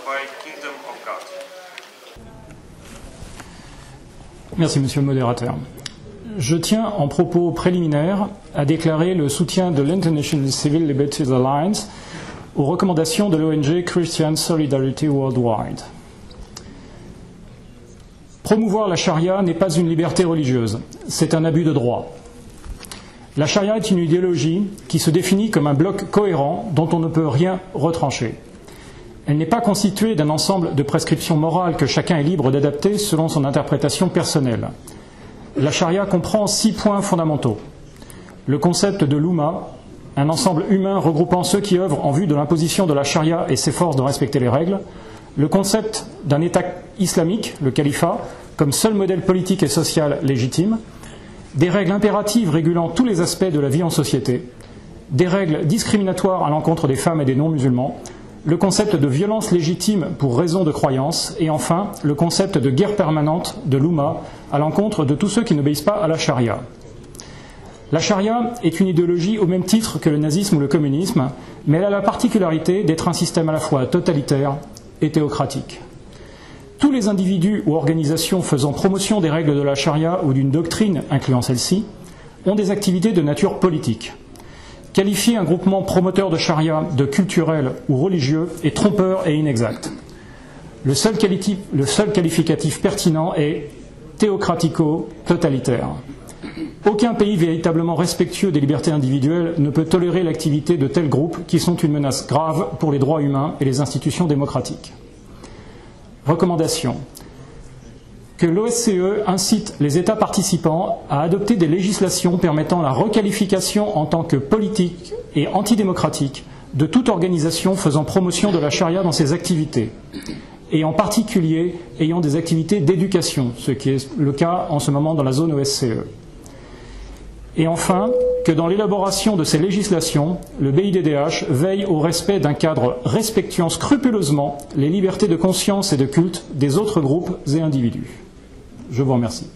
by Kingdom of God. Merci, monsieur le modérateur. Je tiens, en propos préliminaire, à déclarer le soutien de l'International Civil Liberties Alliance aux recommandations de l'ONG Christian Solidarity Worldwide. Promouvoir la charia n'est pas une liberté religieuse, c'est un abus de droit. La charia est une idéologie qui se définit comme un bloc cohérent dont on ne peut rien retrancher. Elle n'est pas constituée d'un ensemble de prescriptions morales que chacun est libre d'adapter selon son interprétation personnelle. La charia comprend 6 points fondamentaux. Le concept de l'Oumma, un ensemble humain regroupant ceux qui œuvrent en vue de l'imposition de la charia et s'efforcent de respecter les règles. Le concept d'un État islamique, le califat, comme seul modèle politique et social légitime. Des règles impératives régulant tous les aspects de la vie en société. Des règles discriminatoires à l'encontre des femmes et des non-musulmans. Le concept de violence légitime pour raison de croyance. Et enfin, le concept de guerre permanente de l'Oumma à l'encontre de tous ceux qui n'obéissent pas à la charia. La charia est une idéologie au même titre que le nazisme ou le communisme, mais elle a la particularité d'être un système à la fois totalitaire et théocratique. Tous les individus ou organisations faisant promotion des règles de la charia ou d'une doctrine incluant celle-ci ont des activités de nature politique. Qualifier un groupement promoteur de charia de culturel ou religieux est trompeur et inexact. Le seul qualificatif pertinent est théocratico-totalitaire. Aucun pays véritablement respectueux des libertés individuelles ne peut tolérer l'activité de tels groupes qui sont une menace grave pour les droits humains et les institutions démocratiques. Recommandation. Que l'OSCE incite les États participants à adopter des législations permettant la requalification en tant que politique et antidémocratique de toute organisation faisant promotion de la charia dans ses activités, et en particulier ayant des activités d'éducation, ce qui est le cas en ce moment dans la zone OSCE. Et enfin, que dans l'élaboration de ces législations, le BIDDH veille au respect d'un cadre respectuant scrupuleusement les libertés de conscience et de culte des autres groupes et individus. Je vous remercie.